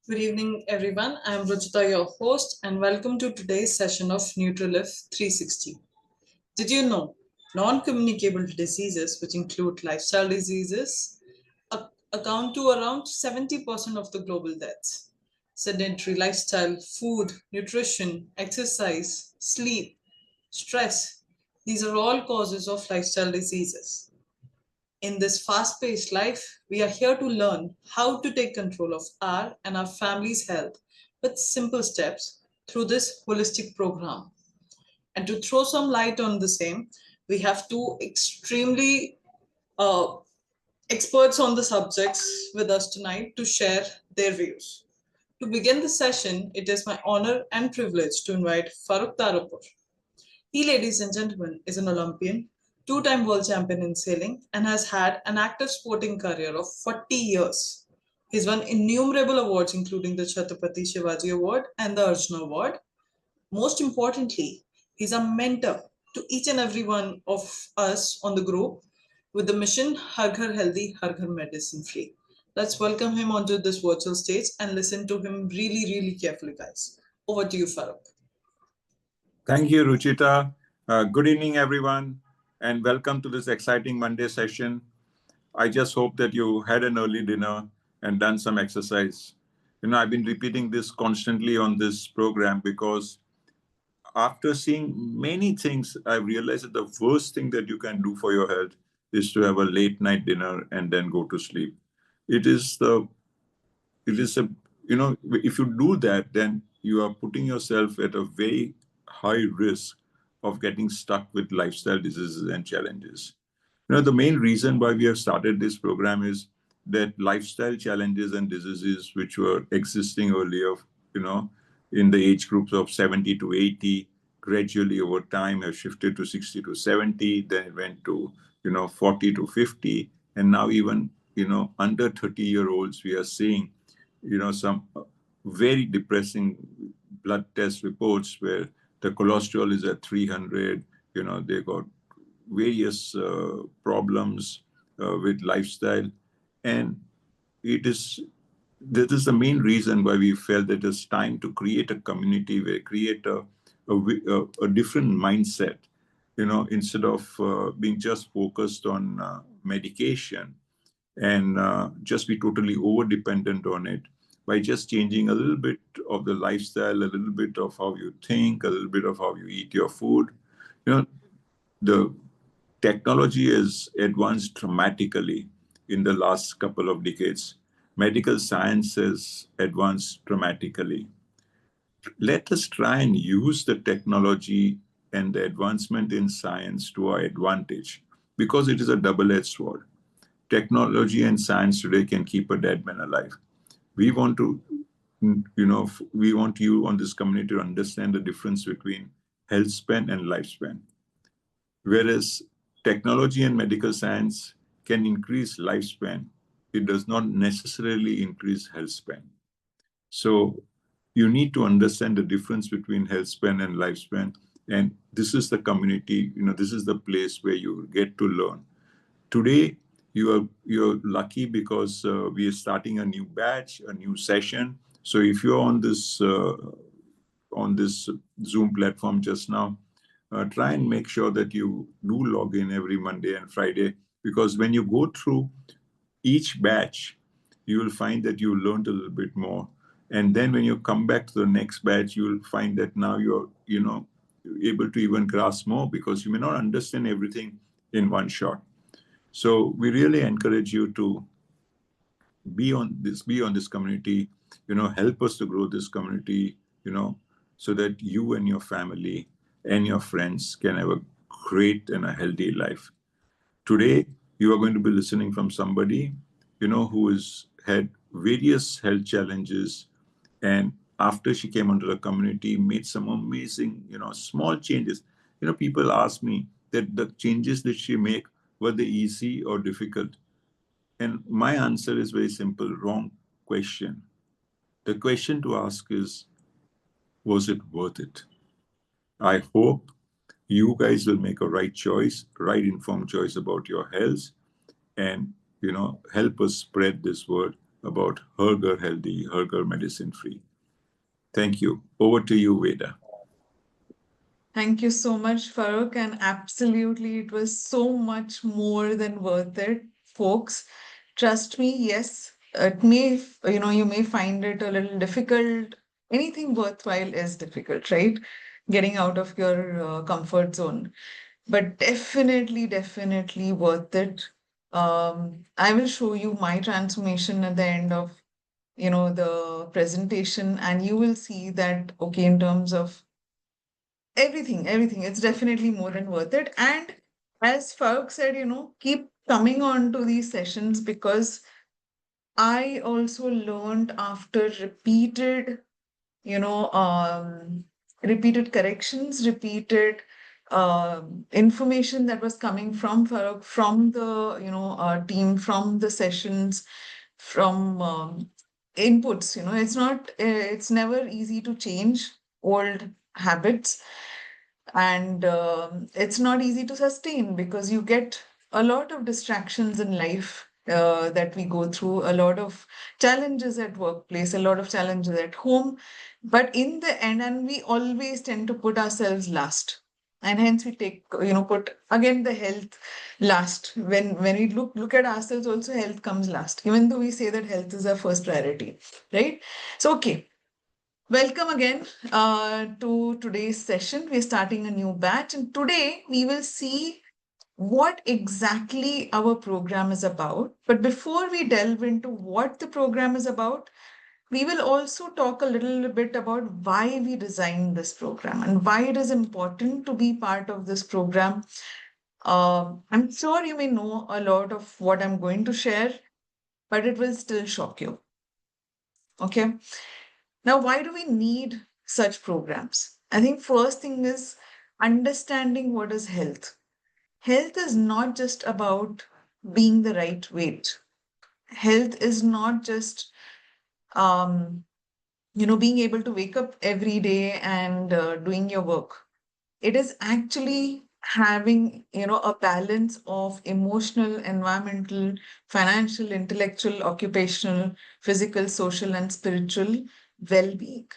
Good evening, everyone. I'm Ruchita, your host, and welcome to today's session of Nutrilite 360. Did you know non-communicable diseases, which include lifestyle diseases, account to around 70% of the global deaths? Sedentary lifestyle, food, nutrition, exercise, sleep, stress, these are all causes of lifestyle diseases. In this fast paced life, we are here to learn how to take control of our and our family's health with simple steps through this holistic program. And to throw some light on the same, we have two extremely uh, experts on the subjects with us tonight to share their views. To begin the session, it is my honor and privilege to invite Farooq Tarapur. He, ladies and gentlemen, is an Olympian, two-time world champion in sailing, and has had an active sporting career of 40 years. He's won innumerable awards, including the Chhatrapati Shivaji Award and the Arjuna Award. Most importantly, he's a mentor to each and every one of us on the group with the mission Har Ghar Healthy, Har Ghar Medicine Free. Let's welcome him onto this virtual stage and listen to him really, really carefully, guys. Over to you, Farooq. Thank you, Ruchita. Good evening, everyone, and welcome to this exciting Monday session. I just hope that you had an early dinner and done some exercise. I've been repeating this constantly on this program because after seeing many things, I realized that the worst thing that you can do for your health is to have a late night dinner and then go to sleep. It is the it is a if you do that, then you are putting yourself at a very high risk of getting stuck with lifestyle diseases and challenges. The main reason why we have started this program is that lifestyle challenges and diseases which were existing earlier, you know in the age groups of 70 to 80, gradually over time have shifted to 60 to 70, then it went to 40 to 50, and now even under 30-year-olds we are seeing some very depressing blood test reports where the cholesterol is at 300. They got various problems with lifestyle, and it is this is the main reason why we felt that it's time to create a community, where create a different mindset, instead of being just focused on medication and just be totally over dependent on it. By just changing a little bit of the lifestyle, a little bit of how you think, a little bit of how you eat your food, you know the technology has advanced dramatically in the last couple of decades. Medical science has advanced dramatically. Let us try and use the technology and the advancement in science to our advantage, because it is a double-edged sword. Technology and science today can keep a dead man alive. We want to, we want you on this community to understand the difference between health span and lifespan. Whereas technology and medical science can increase lifespan, it does not necessarily increase health span. So you need to understand the difference between health span and lifespan. And this is the community, this is the place where you get to learn. Today, you're lucky because we are starting a new batch, a new session. So if you're on this Zoom platform just now, try and make sure that you do log in every Monday and Friday, because when you go through each batch, you will find that you learned a little bit more. And then when you come back to the next batch, you will find that now you're able to even grasp more, because you may not understand everything in one shot. So we really encourage you to be on this community, help us to grow this community, so that you and your family and your friends can have a great and a healthy life. Today, you are going to be listening from somebody, who has had various health challenges, and after she came onto the community, made some amazing, small changes. People ask me that the changes that she make, were they easy or difficult? And my answer is very simple: wrong question. The question to ask is, was it worth it? I hope you guys will make a right choice, right informed choice about your health, and help us spread this word about Herger Healthy, Herger Medicine Free. Thank you. Over to you, Veda. Thank you so much, Farooq. And absolutely, it was so much more than worth it, folks. Trust me, yes, it may, you may find it a little difficult. Anything worthwhile is difficult, right? Getting out of your comfort zone, but definitely worth it. I will show you my transformation at the end of, the presentation, and you will see that, okay, in terms of everything, it's definitely more than worth it. And as Farooq said, keep coming on to these sessions, because I also learned after you know um repeated corrections, repeated information that was coming from Farooq, from the team, from the sessions, from inputs. It's never easy to change old habits, and it's not easy to sustain, because you get a lot of distractions in life that we go through, a lot of challenges at workplace, a lot of challenges at home. But in the end, and we always tend to put ourselves last, and hence we take, put again the health last. When we look at ourselves, also health comes last, even though we say that health is our first priority, right? So okay, welcome again to today's session. We're starting a new batch, and today we will see what exactly our program is about. But before we delve into what the program is about, we will also talk a little bit about why we designed this program and why it is important to be part of this program. I'm sure you may know a lot of what I'm going to share, but it will still shock you. Okay. Now, why do we need such programs? I think first thing is understanding what is health. Health is not just about being the right weight. Health is not just um, being able to wake up every day and doing your work. It is actually having a balance of emotional, environmental, financial, intellectual, occupational, physical, social, and spiritual well-being.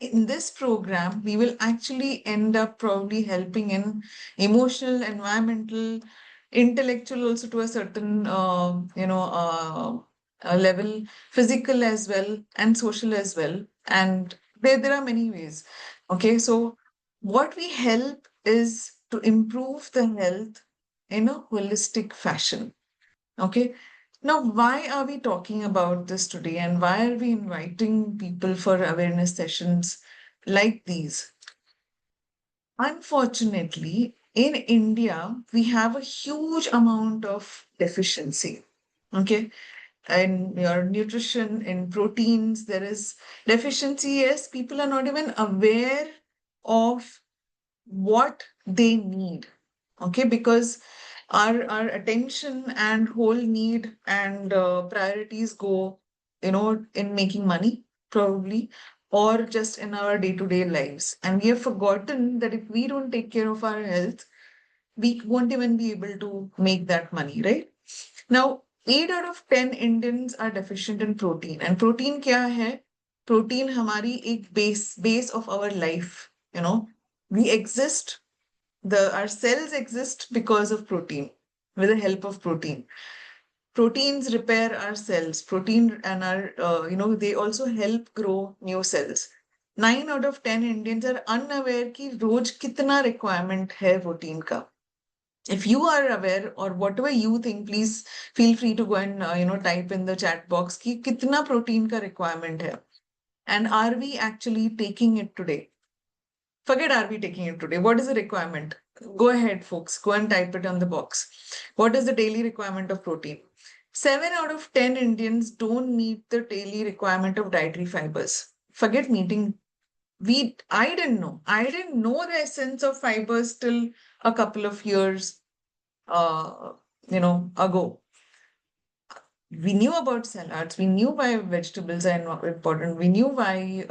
In this program, we will actually end up probably helping in emotional, environmental, intellectual, also to a certain, level, physical as well, and social as well. And there are many ways. Okay, so what we help is to improve the health in a holistic fashion. Okay. Now, why are we talking about this today, and why are we inviting people for awareness sessions like these? Unfortunately, in India, we have a huge amount of deficiency. Okay. In your nutrition, in proteins, there is deficiency. Yes, people are not even aware of what they need. Okay, because our attention and whole need and priorities go in making money, probably, or just in our day-to-day lives, and we have forgotten that if we don't take care of our health, we won't even be able to make that money, right? Now, 8 out of 10 Indians are deficient in protein. And protein क्या है? Protein हमारी एक base of our life. We exist, our cells exist because of protein, with the help of protein. Proteins repair our cells. Protein and our, they also help grow new cells. 9 out of 10 Indians are unaware कि रोज कितना requirement है protein का. If you are aware, or whatever you think, please feel free to go and type in the chat box कि कितना protein का requirement है. And are we actually taking it today? Forget are we taking it today. What is the requirement? Go ahead, folks. Go and type it on the box. What is the daily requirement of protein? 7 out of 10 Indians don't meet the daily requirement of dietary fibers. Forget meeting. I didn't know. I didn't know the essence of fibers till a couple of years, ago. We knew about salads. We knew why vegetables are important. We knew why,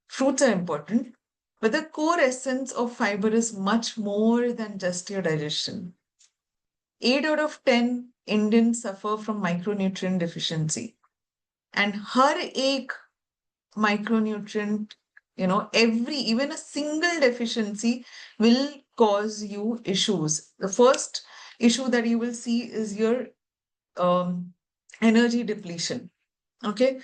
fruits are important. But the core essence of fiber is much more than just your digestion. 8 out of 10 Indians suffer from micronutrient deficiency. And हर एक micronutrient, even a single deficiency will cause you issues. The first issue that you will see is your energy depletion. Okay.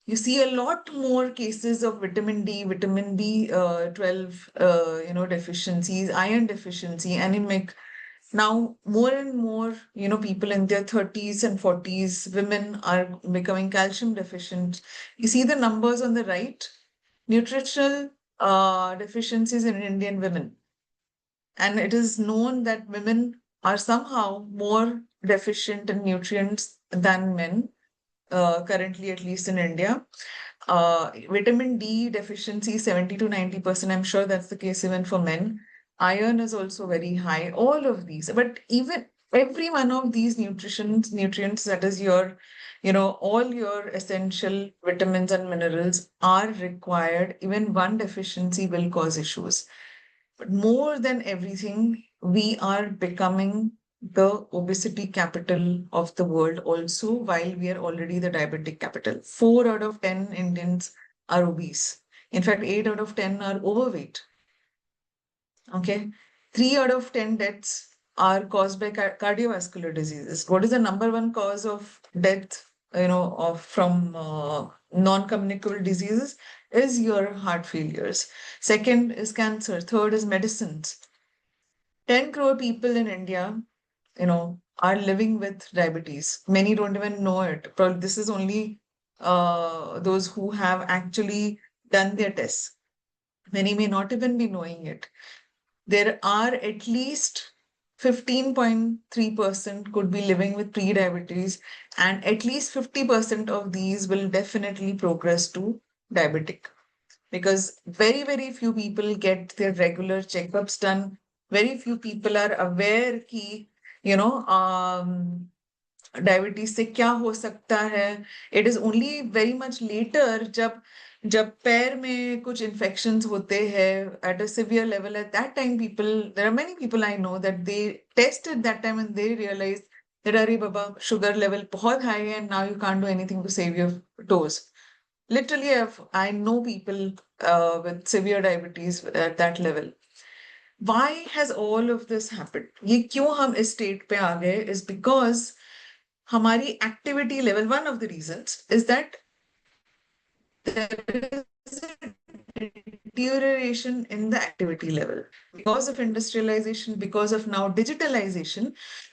You see a lot more cases of vitamin D, vitamin B12, deficiencies, iron deficiency, anemic. Now, more and more, people in their 30s and 40s, women are becoming calcium deficient. You see the numbers on the right, nutritional deficiencies in Indian women. And it is known that women are somehow more deficient in nutrients than men, currently, at least in India. Vitamin D deficiency, 70 to 90%. I'm sure that's the case even for men. Iron is also very high, all of these. But even every one of these nutrients, that is your, all your essential vitamins and minerals are required. Even one deficiency will cause issues. But more than everything, we are becoming the obesity capital of the world also, while we are already the diabetic capital. 4 out of 10 Indians are obese. In fact, 8 out of 10 are overweight. Okay. 3 out of 10 deaths are caused by cardiovascular diseases. What is the number one cause of death, from non-communicable diseases? Is your heart failures. Second is cancer. Third is medicines. 10 crore people in India, are living with diabetes. Many don't even know it. Probably this is only those who have actually done their tests. Many may not even be knowing it. There are at least 15.3% could be living with pre-diabetes, and at least 50% of these will definitely progress to diabetic, because very, very few people get their regular checkups done. Very few people are aware कि, diabetes से क्या हो सकता है. It is only very much later, जब जब पैर में कुछ इन्फेक्शंस होते हैं at a severe level, at that time people, there are many people I know that they tested that time and they realise that अरे बाबा शुगर लेवल बहुत हाई है and now you can't do anything to save your toes. Literally, I know people with severe diabetes at that level. Why has all of this happened? ये क्यों हम इस state पे आ गए? Is because हमारी activity level, one of the reasons is that there is a deterioration in the activity level because of industrialization, because of now digitalization.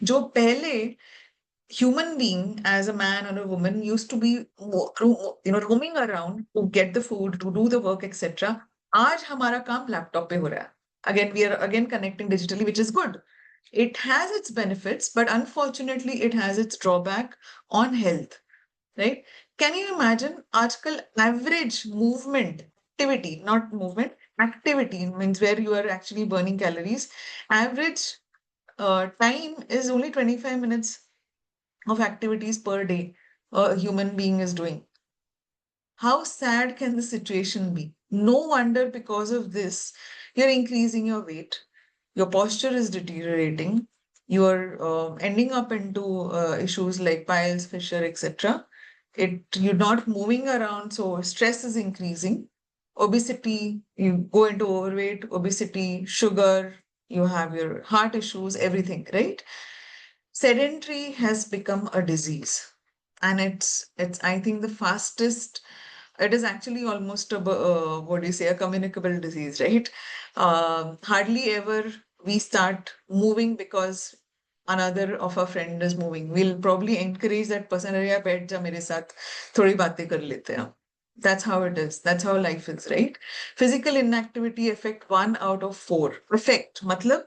जो पहले human being as a man or a woman used to be roaming around to get the food, to do the work, etc. आज हमारा काम laptop पे हो रहा है. Again, we are again connecting digitally, which is good. It has its benefits, but unfortunately, it has its drawback on health, right? Can you imagine? आजकल average movement, activity, not movement, activity means where you are actually burning calories. Average time is only 25 minutes of activities per day a human being is doing. How sad can the situation be? No wonder because of this, you're increasing your weight, your posture is deteriorating, you're ending up into issues like piles, fissure, etc. You're not moving around, so stress is increasing. Obesity, you go into overweight, obesity, sugar, you have your heart issues, everything, right? Sedentary has become a disease, and it's I think the fastest. It is actually almost what do you say, a communicable disease, right? Hardly ever we start moving because another of our friend is moving. We'll probably encourage that person, अरे यार बैठ जा मेरे साथ थोड़ी बातें कर लेते हैं. That's how it is. That's how life is, right? Physical inactivity affect 1 out of 4. Affect, matlab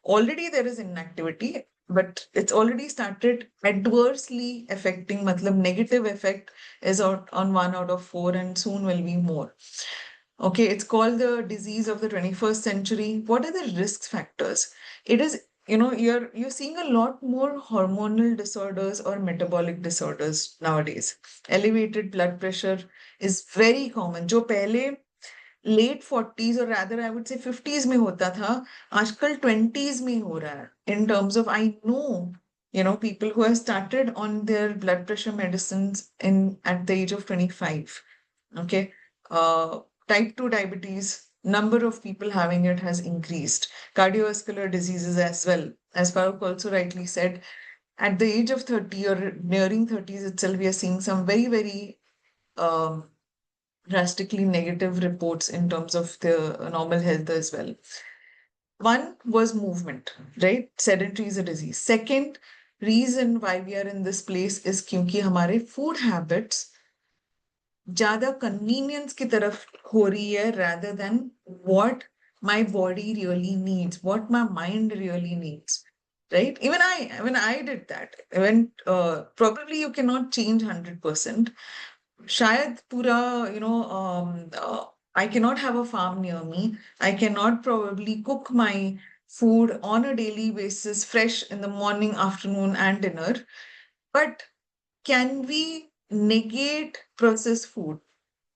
already there is inactivity, but it's already started adversely affecting, matlab negative effect is on 1 out of 4 and soon will be more. Okay, it's called the disease of the 21st century. What are the risk factors? It is, you're seeing a lot more hormonal disorders or metabolic disorders nowadays. Elevated blood pressure is very common. जो पहले late 40s or rather I would say 50s में होता था, आजकल 20s में हो रहा है. In terms of, I know people who have started on their blood pressure medicines at the age of 25. Okay. Type 2 diabetes, number of people having it has increased. Cardiovascular diseases as well. As Farooq also rightly said, at the age of 30 or nearing 30s itself, we are seeing some very, very um, drastically negative reports in terms of the normal health as well. One was movement, right? Sedentary is a disease. Second reason why we are in this place is क्योंकि हमारे food habits ज़्यादा convenience की तरफ हो रही है rather than what my body really needs, what my mind really needs. Right? Even I did that. When probably you cannot change 100%. शायद पूरा I cannot have a farm near me. I cannot probably cook my food on a daily basis, fresh in the morning, afternoon, and dinner. But can we negate processed food?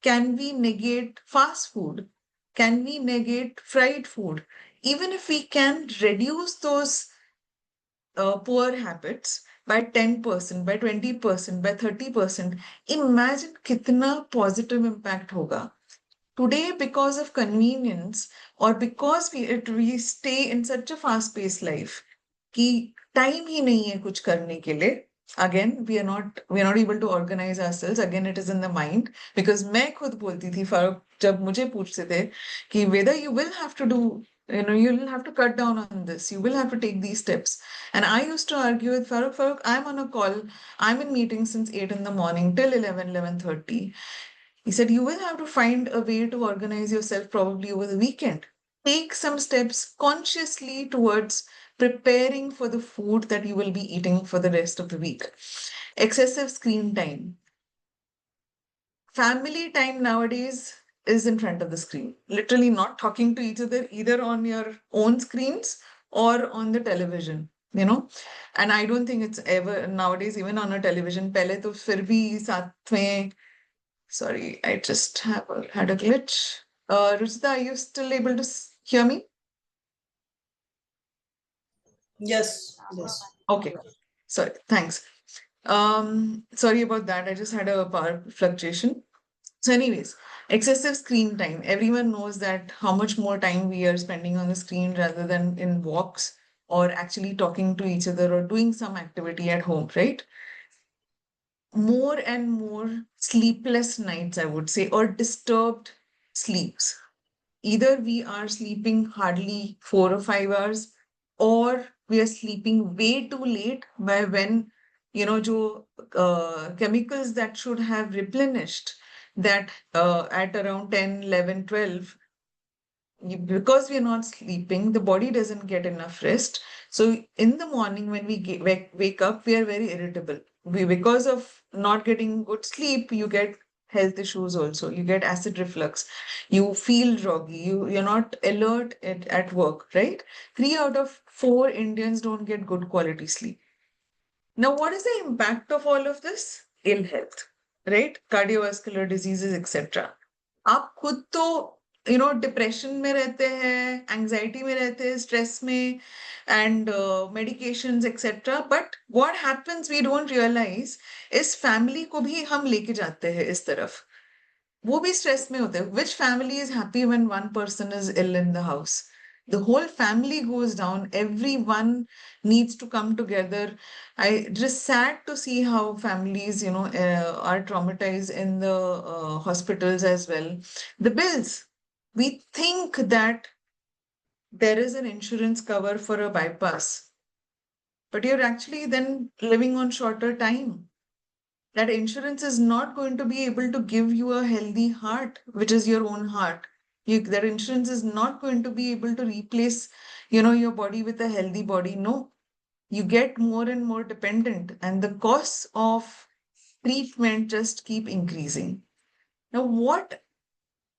Can we negate fast food? Can we negate fried food? Even if we can reduce those poor habits by 10%, by 20%, by 30%, imagine kitna positive impact hoga. Today, because of convenience or because we stay in such a fast-paced life, कि time ही नहीं है कुछ करने के लिए. Again, we are not able to organize ourselves. Again, it is in the mind. Because मैं खुद बोलती थी फारूक जब मुझे पूछते थे कि whether you will have to do, you will have to cut down on this. You will have to take these steps. And I used to argue with Farooq, I'm on a call. I'm in meetings since 8 in the morning till 11:30. He said, you will have to find a way to organize yourself probably over the weekend. Take some steps consciously towards preparing for the food that you will be eating for the rest of the week. Excessive screen time. Family time nowadays is in front of the screen, literally not talking to each other either on your own screens or on the television, And I don't think it's ever nowadays, even on a television, pehle to fir bhi saath mein. Sorry, I just had a glitch. Ruchita, are you still able to hear me? Yes, yes. Okay. Sorry, thanks. Sorry about that. I just had a power fluctuation. So, anyways, excessive screen time. Everyone knows that how much more time we are spending on the screen rather than in walks or actually talking to each other or doing some activity at home, right? More and more sleepless nights, I would say, or disturbed sleeps. Either we are sleeping hardly 4 or 5 hours, or we are sleeping way too late by when, jo chemicals that should have replenished that at around 10, 11, 12, because we are not sleeping, the body doesn't get enough rest. So in the morning when we wake up, we are very irritable. Because of not getting good sleep, you get health issues also. You get acid reflux. You feel groggy. You're not alert at work, right? 3 out of 4 Indians don't get good quality sleep. Now, what is the impact of all of this? Ill health, right? Cardiovascular diseases, etc. आप खुद तो depression में रहते हैं, anxiety में रहते हैं, stress में, and medications etcetera. But what happens we don't realise इस फैमिली को भी हम लेके जाते हैं इस तरफ. वो भी स्ट्रेस में होते हैं. Which family is happy when one person is ill in the house? The whole family goes down. Everyone needs to come together. I just sad to see how families, are traumatized in the hospitals as well. The bills. We think that there is an insurance cover for a bypass, but you're actually then living on shorter time. That insurance is not going to be able to give you a healthy heart, which is your own heart. That insurance is not going to be able to replace, your body with a healthy body. No, you get more and more dependent, and the costs of treatment just keep increasing. Now,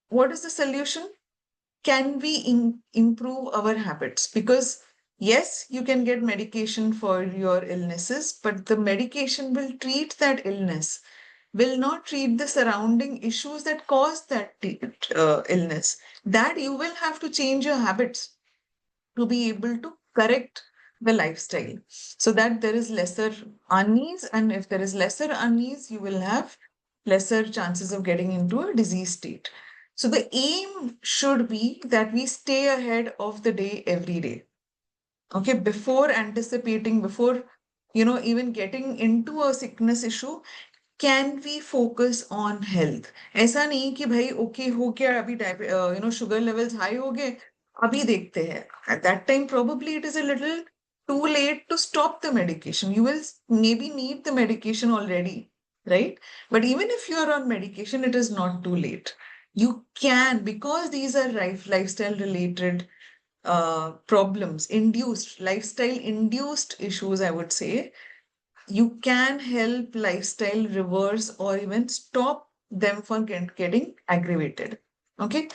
what is the solution? Can we improve our habits? Because yes, you can get medication for your illnesses, but the medication will treat that illness, will not treat the surrounding issues that cause that illness. That you will have to change your habits to be able to correct the lifestyle, so that there is lesser unease, and if there is lesser unease, you will have lesser chances of getting into a disease state. So the aim should be that we stay ahead of the day every day. Okay, before anticipating, before even getting into a sickness issue, can we focus on health? ऐसा नहीं कि भाई okay हो गया अभी sugar levels high हो गए अभी देखते हैं. At that time probably it is a little too late to stop the medication. You will maybe need the medication already, right? But even if you are on medication, it is not too late. You can, because these are lifestyle related problems, induced, lifestyle induced issues, I would say, you can help lifestyle reverse or even stop them from getting aggravated. Okay.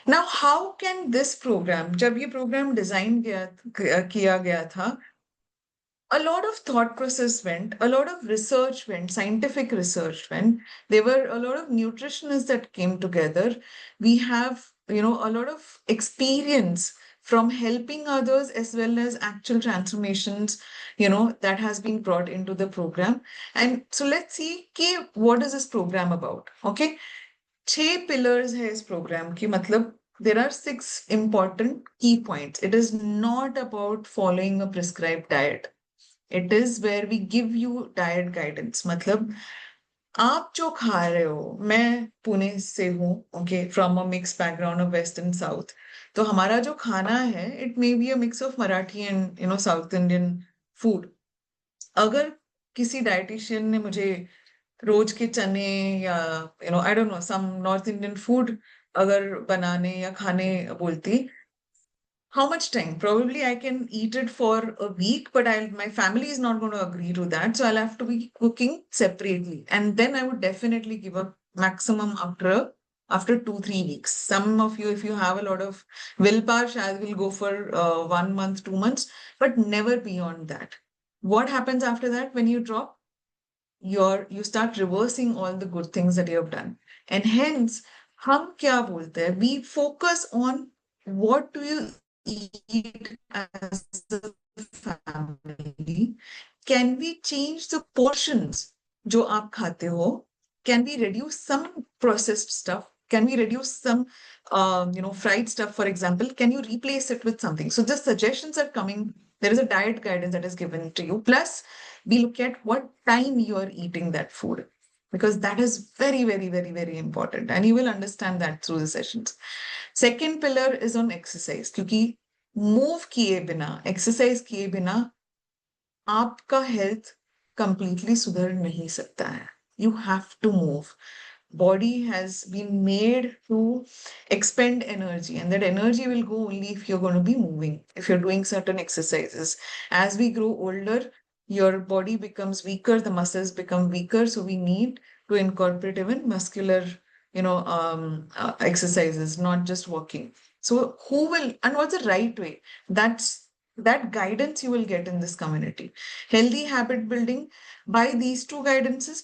Now, how can this program, जब ये program design किया गया था, a lot of thought process went, a lot of research went, scientific research went. There were a lot of nutritionists that came together. We have, a lot of experience from helping others as well as actual transformations, that has been brought into the program. And so let's see, what is this program about? Okay. 6 pillars है इस program की, मतलब there are 6 important key points. It is not about following a prescribed diet. It is where we give you diet guidance. मतलब आप जो खा रहे हो, मैं पुणे से हूँ, okay, from a mixed background of West and South. तो हमारा जो खाना है, it may be a mix of Marathi and South Indian food. अगर किसी डाइटिशियन ने मुझे रोज के चने या I don't know, some North Indian food अगर बनाने या खाने बोलती, how much time? Probably I can eat it for a week, but my family is not going to agree to that. So I'll have to be cooking separately. And then I would definitely give up maximum after 2-3 weeks. Some of you, if you have a lot of willpower, Shaz will go for 1 month, 2 months, but never beyond that. What happens after that when you drop? You start reversing all the good things that you have done. And hence, हम क्या बोलते हैं? We focus on what do you eat as a family. Can we change the portions जो आप खाते हो? Can we reduce some processed stuff? Can we reduce some, fried stuff, for example? Can you replace it with something? So the suggestions are coming. There is a diet guidance that is given to you. Plus, we look at what time you are eating that food, because that is very, very, very, very important. And you will understand that through the sessions. Second pillar is on exercise, क्योंकि move किए बिना, exercise किए बिना आपका health completely सुधर नहीं सकता है. You have to move. Body has been made to expend energy, and that energy will go only if you're going to be moving, if you're doing certain exercises. As we grow older, your body becomes weaker, the muscles become weaker, so we need to incorporate even muscular, exercises, not just walking. So what's the right way? That guidance you will get in this community. Healthy habit building by these 2 guidance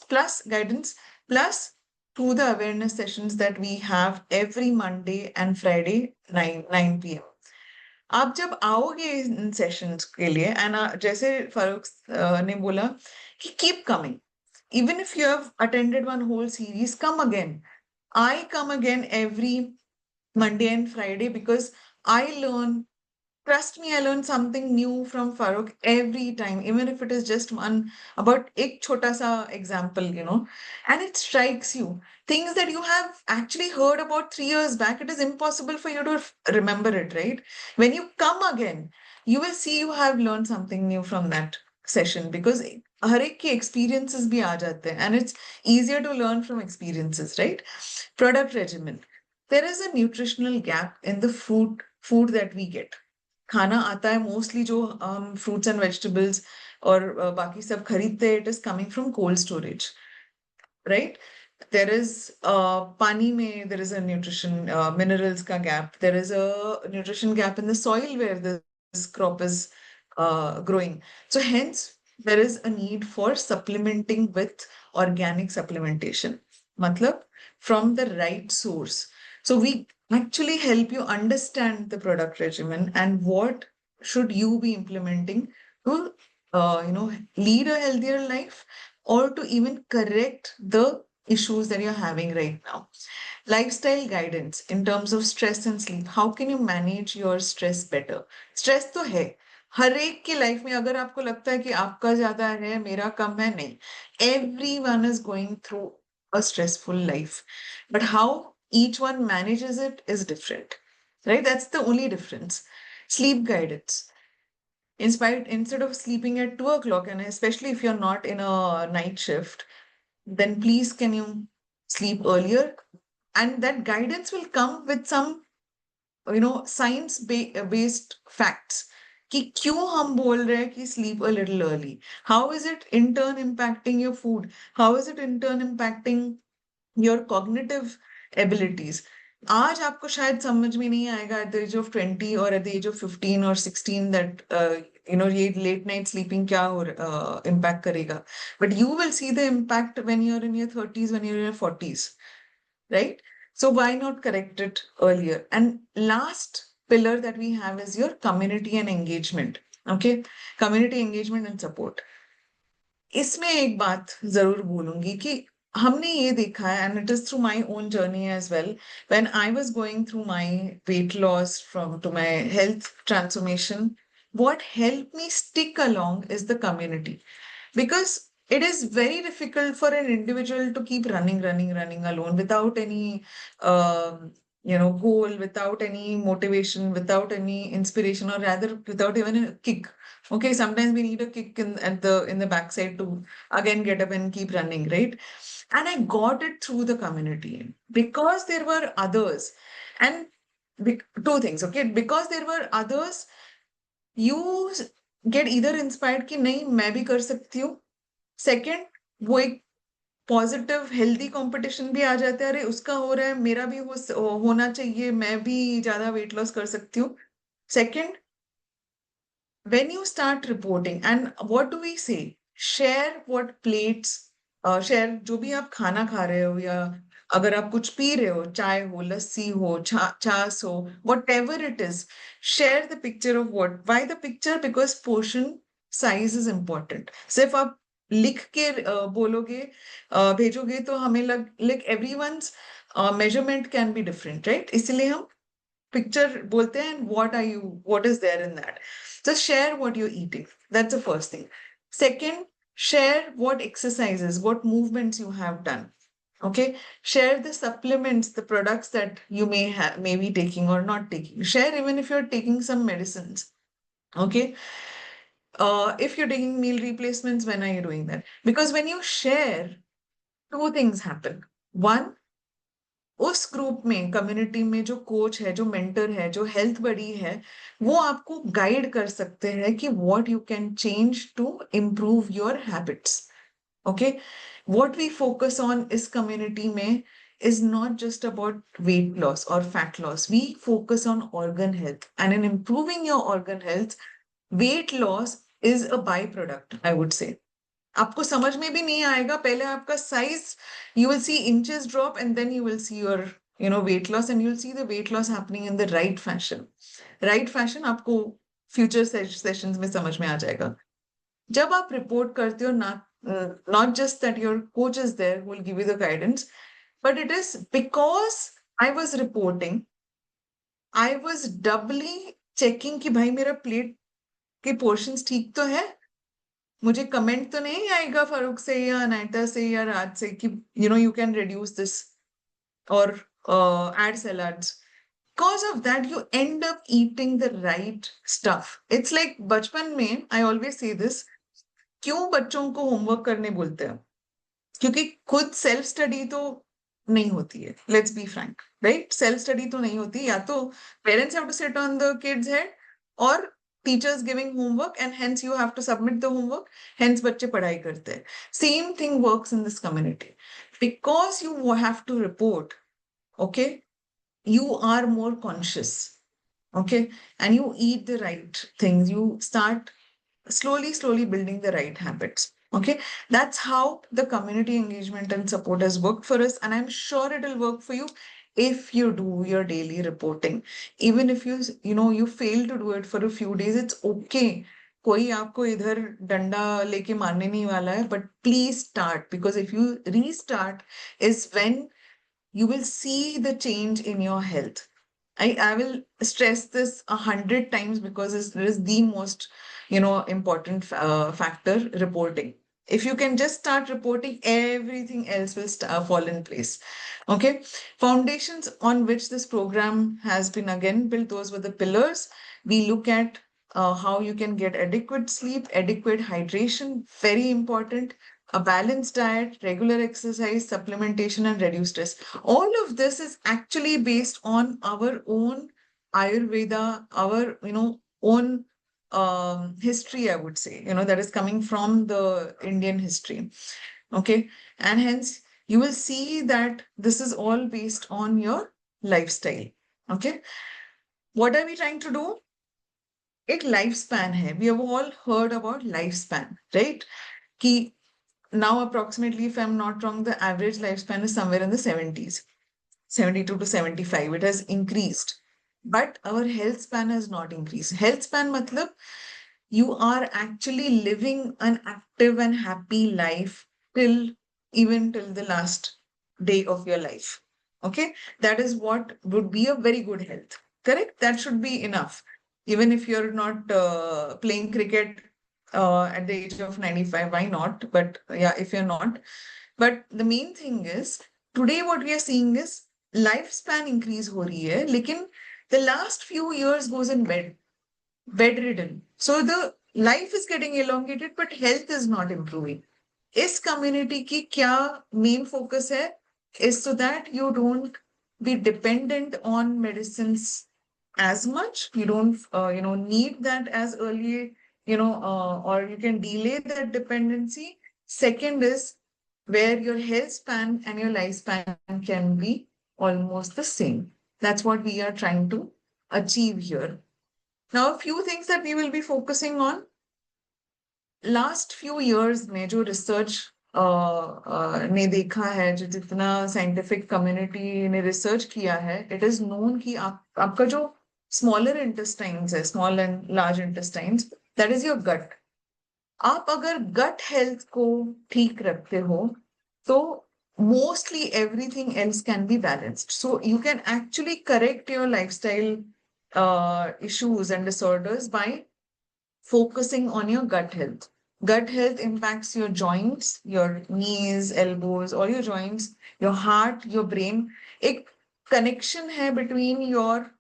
plus through the awareness sessions that we have every Monday and Friday 9 p.m. आप जब आओगे इन sessions के लिए, and जैसे फारूक ने बोला कि keep coming, even if you have attended one whole series, come again. I come again every Monday and Friday because I learn. Trust me, I learn something new from Farooq every time, even if it is just one about ek chota sa example, and it strikes you. Things that you have actually heard about 3 years back, it is impossible for you to remember it, right? When you come again, you will see you have learned something new from that session, because हर एक की experiences भी आ जाते हैं, and it's easier to learn from experiences, right? Product regimen. There is a nutritional gap in the food that we get. खाना आता है mostly जो हम फ्रूट्स एंड वेजिटेबल्स और बाकी सब खरीदते हैं, it is coming from cold storage, right? There is pani mein, there is a nutrition minerals ka gap. There is a nutrition gap in the soil where this crop is growing. So hence there is a need for supplementing with organic supplementation. Matlab from the right source. So we actually help you understand the product regimen and what should you be implementing to lead a healthier life, or to even correct the issues that you're having right now? Lifestyle guidance in terms of stress and sleep. How can you manage your stress better? Stress तो है हर एक की life में. अगर आपको लगता है कि आपका ज्यादा है मेरा कम है, नहीं. Everyone is going through a stressful life, but how each one manages it is different, right? That's the only difference. Sleep guidance. Instead of sleeping at 2 o'clock, and especially if you're not in a night shift, then please can you sleep earlier? And that guidance will come with some science based facts कि क्यों हम बोल रहे हैं कि sleep a little early. How is it in turn impacting your food? How is it in turn impacting your cognitive abilities? आज आपको शायद समझ में नहीं आएगा at the age of 20 or at the age of 15 or 16 that ये late night sleeping क्या impact करेगा. But you will see the impact when you're in your 30s, when you're in your 40s, right? So why not correct it earlier? And last pillar that we have is your community and engagement. Okay, community engagement and support. इसमें एक बात जरूर बोलूंगी कि हमने ये देखा है, and it is through my own journey as well. When I was going through my weight loss from to my health transformation, what helped me stick along is the community, because it is very difficult for an individual to keep running alone without any goal, without any motivation, without any inspiration, or rather without even a kick. Okay, sometimes we need a kick in the backside to again get up and keep running, right? And I got it through the community because there were others. And two things, okay? Because there were others, you get either inspired कि नहीं मैं भी कर सकती हूँ. Second, वो एक positive healthy competition भी आ जाता है, अरे उसका हो रहा है मेरा भी होना चाहिए, मैं भी ज्यादा वेट लॉस कर सकती हूँ. Second, when you start reporting, and what do we say, share what plates, share जो भी आप खाना खा रहे हो, या अगर आप कुछ पी रहे हो, चाय हो, लस्सी हो, छाछ हो, whatever it is, share the picture of what. Why the picture? Because portion size is important. सिर्फ आप लिख के बोलोगे, भेजोगे तो हमें like everyone's measurement can be different, right? इसलिए हम picture bolte hain, and what is there in that. Just share what you're eating. That's the first thing. Second, share what exercises, what movements you have done. Okay, share the supplements, the products that you may be taking or not taking. Share even if you're taking some medicines. Okay, if you're taking meal replacements, when are you doing that? Because when you share, two things happen. One, उस group में, community में जो coach है, जो mentor है, जो health बडी है, वो आपको गाइड कर सकते हैं कि what you can change to improve your habits. Okay, what we focus on इस कम्युनिटी में is not just about weight loss or fat loss. We focus on organ health, and in improving your organ health, weight loss is a byproduct, I would say. आपको समझ में भी नहीं आएगा, पहले आपका size, you will see inches drop, and then you will see your weight loss, and you'll see the weight loss happening in the right fashion. Right fashion आपको future sessions में समझ में आ जाएगा. जब आप रिपोर्ट करते हो, not just that your coach is there who will give you the guidance, but it is because I was reporting, I was doubly checking कि भाई मेरा प्लेट के पोर्शंस ठीक तो है. मुझे कमेंट तो नहीं आएगा फारूक से या अनायता से या राज से कि you can reduce this or add salads. Because of that, you end up eating the right stuff. It's like बचपन में, I always say this, क्यों बच्चों को होमवर्क करने बोलते हैं? क्योंकि खुद सेल्फ स्टडी तो नहीं होती है. Let's be frank, right? Self study तो नहीं होती. या तो parents have to sit on the kids head, और teachers giving homework, and hence you have to submit the homework, hence बच्चे पढ़ाई करते हैं. Same thing works in this community. Because you have to report, okay, you are more conscious, okay, and you eat the right things. You start slowly building the right habits. Okay, that's how the community engagement and support has worked for us, and I'm sure it will work for you if you do your daily reporting. Even if you fail to do it for a few days, it's okay. कोई आपको इधर डंडा लेके मारने नहीं वाला है, but please start, because if you restart is when you will see the change in your health. I will stress this 100 times because it is the most, important factor, reporting. If you can just start reporting, everything else will fall in place. Okay. Foundations on which this program has been again built, those were the pillars. We look at how you can get adequate sleep, adequate hydration, very important, a balanced diet, regular exercise, supplementation, and reduced stress. All of this is actually based on our own Ayurveda, our own history, I would say, that is coming from the Indian history. Okay. And hence you will see that this is all based on your lifestyle. Okay. What are we trying to do? एक lifespan है. We have all heard about lifespan, right? कि now approximately, if I'm not wrong, the average lifespan is somewhere in the 70s, 72 to 75. It has increased, but our health span has not increased. Health span matlab you are actually living an active and happy life even till the last day of your life. Okay, that is what would be a very good health. Correct? That should be enough. Even if you're not playing cricket at the age of 95, why not? But yeah, if you're not. But the main thing is, today what we are seeing is lifespan increase ho rahi hai, lekin the last few years goes in bedridden. So the life is getting elongated, but health is not improving. इस community की क्या main focus है is so that you don't be dependent on medicines as much. You don't need that as early, or you can delay that dependency. Second is where your health span and your lifespan can be almost the same. That's what we are trying to achieve here. Now, a few things that we will be focusing on. Last few years में जो research ने देखा है, जो जितना scientific community ने research किया है, it is known कि आपका जो smaller intestines है, small and large intestines, that is your gut. आप अगर gut health को ठीक रखते हो, तो mostly everything else can be balanced. So you can actually correct your lifestyle issues and disorders by focusing on your gut health. Gut health impacts your joints, your knees, elbows, all your joints, your heart, your brain. A connection hai between your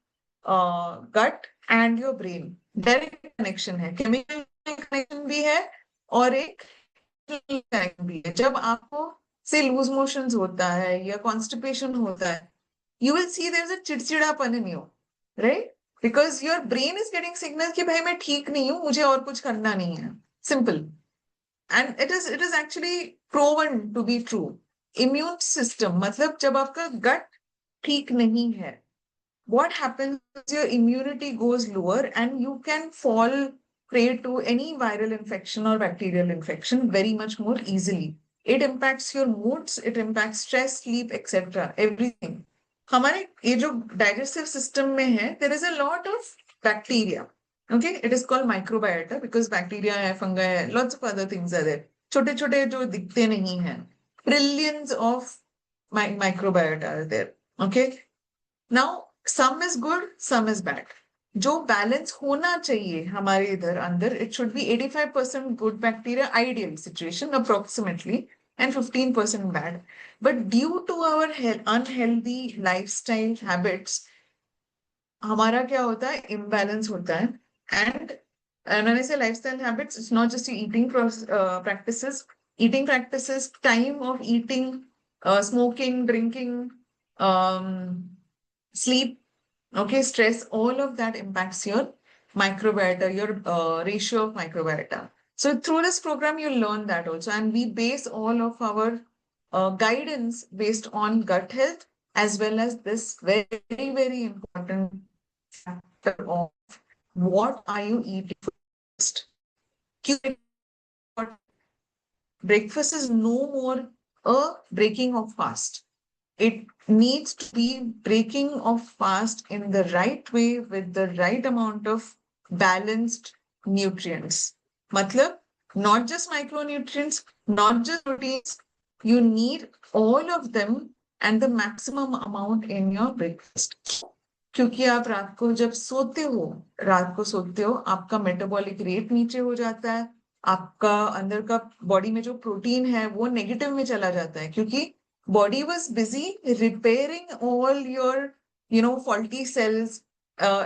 gut and your brain. Direct connection hai. Chemical connection bhi hai और एक connection bhi hai. जब आपको से loose motions होता है या constipation होता है, you will see there's a चिड़चिड़ापन in you, right? Because your brain is getting signals कि भाई मैं ठीक नहीं हूँ, मुझे और कुछ करना नहीं है. Simple. And it is actually proven to be true. Immune system, मतलब जब आपका gut ठीक नहीं है, what happens is your immunity goes lower and you can fall prey to any viral infection or bacterial infection very much more easily. It impacts your moods, it impacts stress, sleep, etc. Everything. हमारे ये जो digestive system में है, there is a lot of bacteria. Okay, it is called microbiota because bacteria है, fungi है, lots of other things are there. छोटे छोटे जो दिखते नहीं हैं, trillions of microbiota are there. Okay, now some is good, some is bad. जो balance होना चाहिए हमारे इधर अंदर, it should be 85% good bacteria, ideal situation approximately, and 15% bad. But due to our unhealthy lifestyle habits, हमारा क्या होता है, imbalance होता है. And when I say lifestyle habits, it's not just your eating practices, time of eating, smoking, drinking, sleep, okay, stress, all of that impacts your microbiota, your ratio of microbiota. So through this program, you'll learn that also. And we base all of our guidance based on gut health, as well as this very, very important factor of what are you eating first. Breakfast is no more a breaking of fast. it needs to be breaking of fast in the right way with the right amount of balanced nutrients. Matlab, not just micronutrients, not just proteins, you need all of them and the maximum amount in your breakfast. क्योंकि आप रात को जब सोते हो, रात को सोते हो, आपका मेटाबॉलिक रेट नीचे हो जाता है, आपका अंदर का बॉडी में जो प्रोटीन है वो नेगेटिव में चला जाता है, क्योंकि body was busy repairing all your, faulty cells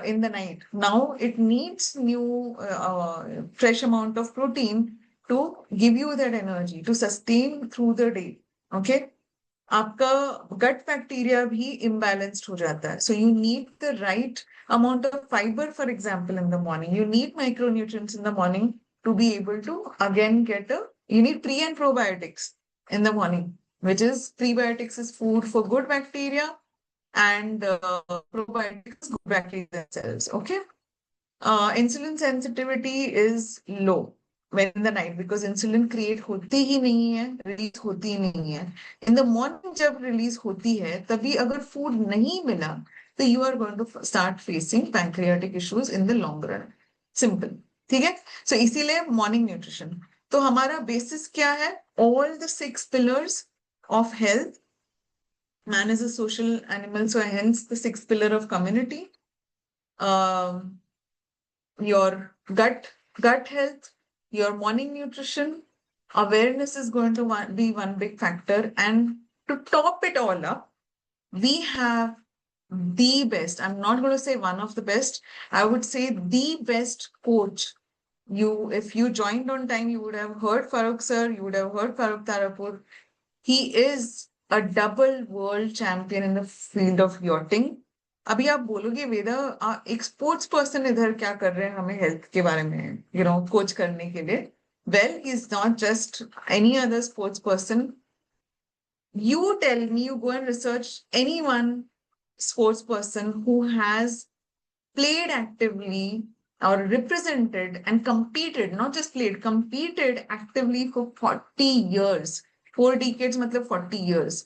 in the night. Now it needs new, fresh amount of protein to give you that energy, to sustain through the day. Okay? आपका gut bacteria भी imbalanced हो जाता है. So you need the right amount of fiber, for example, in the morning. You need micronutrients in the morning to be able to again you need pre and probiotics in the morning, which is prebiotics is food for good bacteria and probiotics good bacteria themselves. Okay. Insulin sensitivity is low when in the night because insulin create होती ही नहीं है, release होती ही नहीं है. In the morning जब release होती है, तभी अगर food नहीं मिला, तो you are going to start facing pancreatic issues in the long run. Simple. ठीक है? So इसीलिए morning nutrition. तो हमारा basis क्या है? All the 6 pillars of health. Man is a social animal, so hence the 6th pillar of community. Your gut health, your morning nutrition, awareness is going to be one big factor. And to top it all up, we have the best, I'm not going to say one of the best, I would say the best coach. If you joined on time, you would have heard Farooq sir, you would have heard Farooq Tarapur. He is a double world champion in the field of yachting. अभी आप बोलोगे वेदा एक sports person इधर क्या कर रहे हैं हमें हेल्थ के बारे में कोच करने के लिए. Well he is not just any other sports person. You tell me, you go and research any one sports person who has played actively or represented and competed, not just played, competed actively for 40 years. 4 decades मतलब 40 years.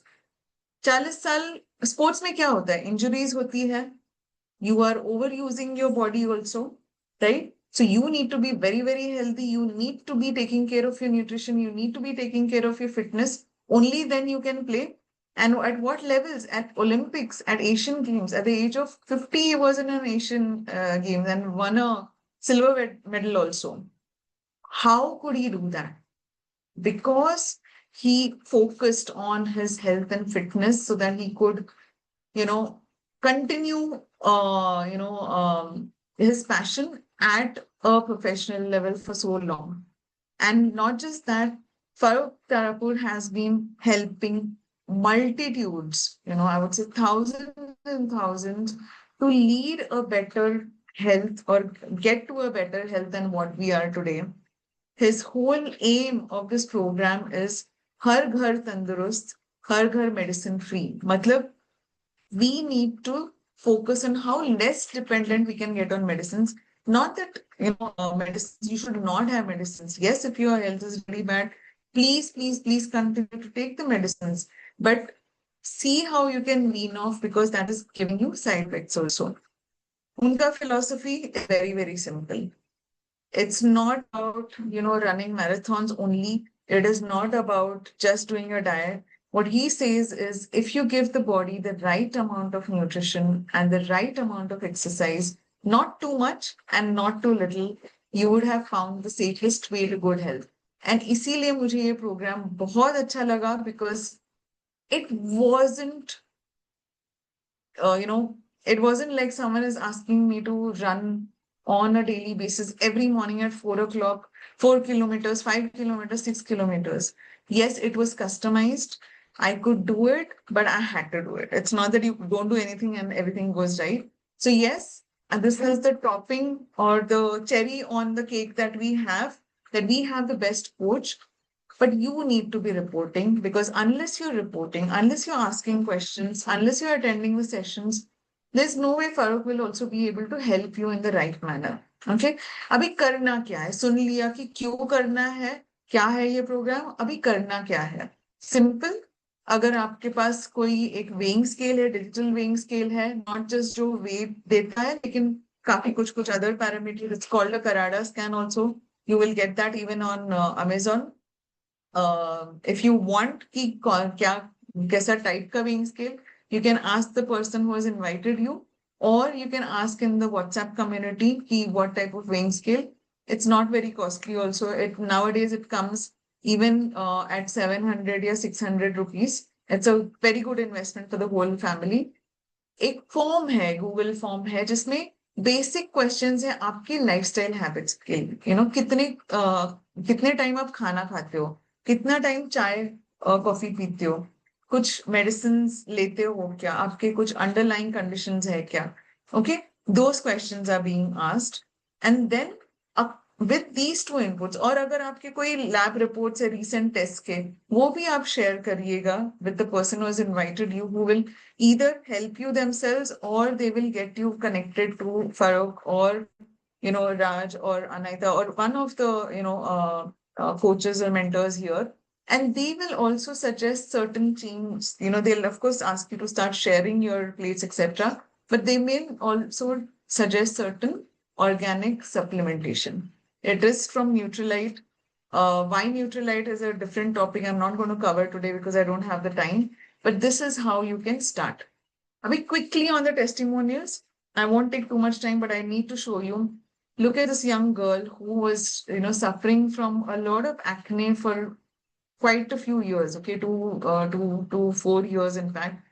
40 साल sports में क्या होता है? Injuries होती है. You are overusing your body also, right? So you need to be very, very healthy. You need to be taking care of your nutrition. You need to be taking care of your fitness. Only then you can play. And at what levels? At Olympics, at Asian Games. At the age of 50, he was in an Asian Games and won a silver medal also. How could he do that? Because he focused on his health and fitness so that he could, continue, his passion at a professional level for so long. And not just that, Farooq Tarapur has been helping multitudes, I would say thousands and thousands to lead a better health or get to a better health than what we are today. His whole aim of this program is हर घर तंदुरुस्त, हर घर medicine free. मतलब we need to focus on how less dependent we can get on medicines. Not that medicines, you should not have medicines. Yes, if your health is really bad, please continue to take the medicines. But see how you can wean off because that is giving you side effects also. Unka philosophy is very, very simple. It's not about, running marathons only. It is not about just doing a diet. What he says is if you give the body the right amount of nutrition and the right amount of exercise, not too much and not too little, you would have found the safest way to good health. And इसीलिए मुझे ये program बहुत अच्छा लगा because it wasn't, it wasn't like someone is asking me to run on a daily basis every morning at 4 o'clock, 4 kilometers, 5 kilometers, 6 kilometers. Yes, it was customized. I could do it, but I had to do it. It's not that you don't do anything and everything goes right. So yes, and this is the topping or the cherry on the cake that we have the best coach. But you need to be reporting because unless you're reporting, unless you're asking questions, unless you're attending the sessions, there's no way Farooq will also be able to help you in the right manner. Okay? अभी करना क्या है? सुन लिया कि क्यों करना है? क्या है ये प्रोग्राम? अभी करना क्या है? Simple. अगर आपके पास कोई एक वेइंग स्केल है, डिजिटल वेइंग स्केल है, नॉट जस्ट जो वेट देता है लेकिन काफी कुछ other parameter, it's called a Karada scan also, you will get that even on Amazon. If you want कि क्या कैसा टाइप का weighing scale, you can ask the person who has invited you, or you can ask in the WhatsApp community कि what type of weighing scale. It's not very costly also. It nowadays it comes even at 700 or 600 rupees. It's a very good investment for the whole family. एक form है, Google form है, जिसमें basic questions है आपकी lifestyle habits के लिए. कितने time आप खाना खाते हो, कितना टाइम चाय कॉफी पीते हो, कुछ मेडिसिन लेते हो क्या, आपके कुछ अंडरलाइंग कंडीशंस है क्या. Okay, those questions are being asked, and then with these two inputs, और अगर आपके कोई लैब रिपोर्ट्स है रिसेंट टेस्ट के, वो भी आप शेयर करिएगा with the person who has invited you, who will either help you themselves or they will get you connected to Farooq or Raj or Anaita or one of the coaches or mentors here, and they will also suggest certain things. They'll of course ask you to start sharing your plates, etc., but they may also suggest certain organic supplementation. It is from Nutrilite. Why Nutrilite is a different topic I'm not going to cover today because I don't have the time, but this is how you can start. Abhi, quickly on the testimonials. I won't take too much time, but I need to show you. Look at this young girl who was, suffering from a lot of acne for quite a few years. Okay, 4 years, in fact.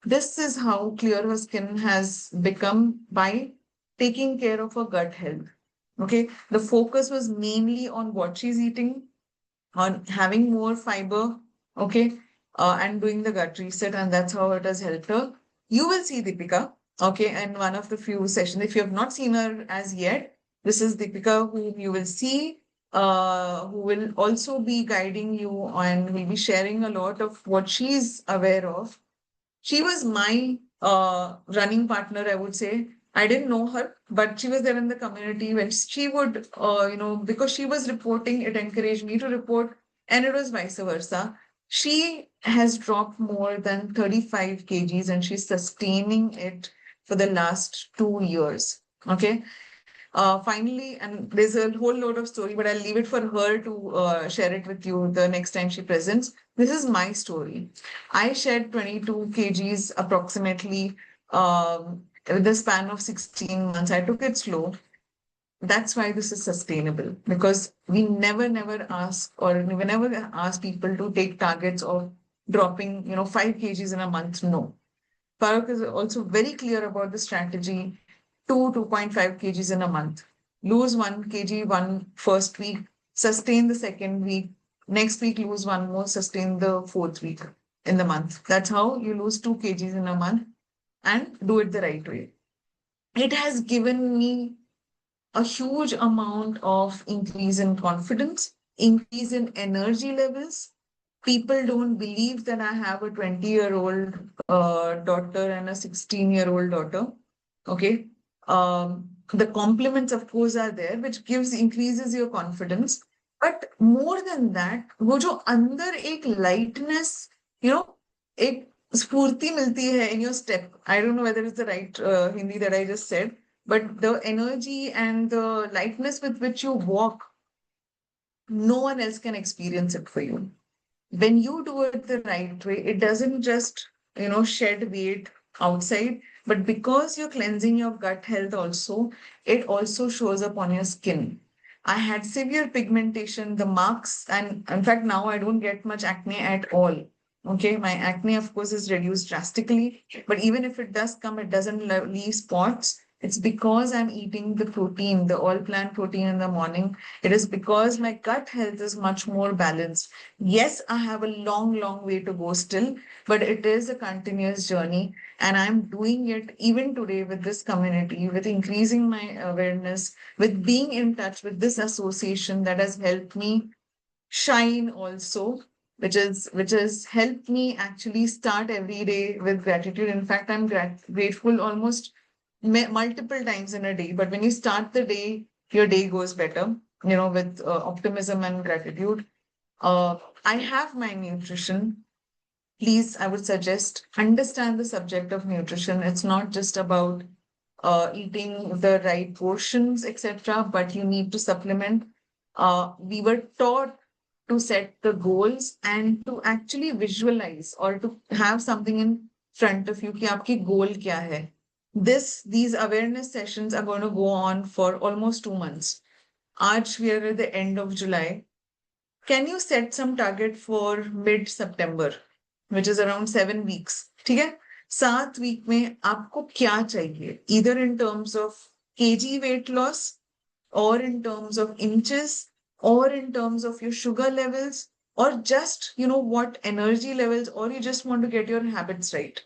This is how clear her skin has become by taking care of her gut health. Okay, the focus was mainly on what she's eating, on having more fiber, okay, and doing the gut reset, and that's how it has helped her. You will see Deepika, okay, in one of the few sessions. If you have not seen her as yet, this is Deepika, who you will see, who will also be guiding you and will be sharing a lot of what she's aware of. She was my running partner, I would say. I didn't know her, but she was there in the community when she would, because she was reporting, it encouraged me to report, and it was vice versa. She has dropped more than 35 kgs and she's sustaining it for the last 2 years. Okay. Finally, and there's a whole load of story, but I'll leave it for her to share it with you the next time she presents. This is my story. I shed 22 kgs approximately with the span of 16 months. I took it slow. That's why this is sustainable, because we never ask, or we never ask people to take targets of dropping 5 kgs in a month. No. Farooq is also very clear about the strategy. 2.5 kgs in a month. Lose 1 kg one first week, sustain the second week, next week lose one more, sustain the fourth week in the month. That's how you lose 2 kgs in a month, and do it the right way. It has given me a huge amount of increase in confidence, increase in energy levels. People don't believe that I have a 20-year-old daughter and a 16-year-old daughter. Okay. The compliments, of course, are there, which increases your confidence. But more than that, वो जो अंदर एक lightness, एक स्फूर्ति मिलती है in your step. I don't know whether it's the right Hindi that I just said, but the energy and the lightness with which you walk, no one else can experience it for you. When you do it the right way, it doesn't just, shed weight outside, but because you're cleansing your gut health also, it also shows up on your skin. I had severe pigmentation, the marks, and in fact, now I don't get much acne at all. Okay, my acne, of course, is reduced drastically, but even if it does come, it doesn't leave spots. It's because I'm eating the protein, the all plant protein in the morning. It is because my gut health is much more balanced. Yes, I have a long way to go still, but it is a continuous journey. And I'm doing it even today with this community, with increasing my awareness, with being in touch with this association that has helped me shine also, which has helped me actually start every day with gratitude. In fact, I'm grateful almost multiple times in a day. But when you start the day, your day goes better, with optimism and gratitude. I have my nutrition. please, I would suggest understand the subject of nutrition. It's not just about eating the right portions, etc., but you need to supplement. We were taught to set the goals and to actually visualize or to have something in front of you कि आपकी goal क्या है. These awareness sessions are going to go on for almost 2 months. Aaj we are at the end of July. Can you set some target for mid-September, which is around 7 weeks? ठीक है? 7 week में आपको क्या चाहिए? Either in terms of kg weight loss, or in terms of inches, or in terms of your sugar levels, or just, what energy levels, or you just want to get your habits right.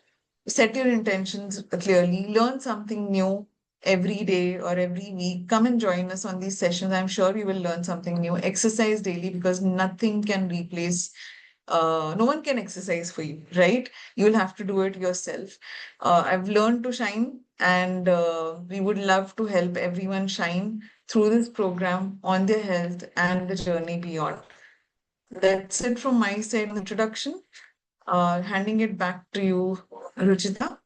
Set your intentions clearly, learn something new every day or every week. Come and join us on these sessions. I'm sure you will learn something new. Exercise daily because nothing can replace no one can exercise for you, right? You'll have to do it yourself. I've learned to shine, and we would love to help everyone shine through this program on their health and the journey beyond. That's it from my side in introduction. Handing it back to you, Ruchita.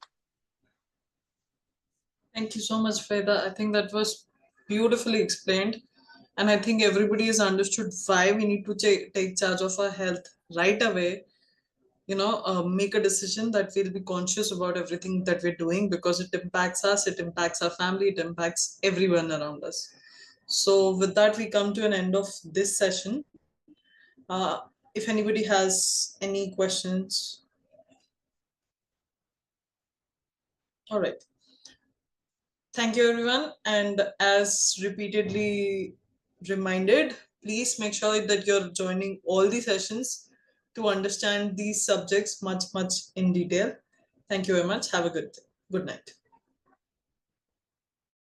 Thank you so much, Veda. I think that was beautifully explained. And I think everybody has understood why we need to take charge of our health right away. Make a decision that we'll be conscious about everything that we're doing because it impacts us, it impacts our family, it impacts everyone around us. So, with that, we come to an end of this session. If anybody has any questions, all right. Thank you, everyone. And as repeatedly reminded, please make sure that you're joining all the sessions to understand these subjects much, much in detail. Thank you very much. Have a good night.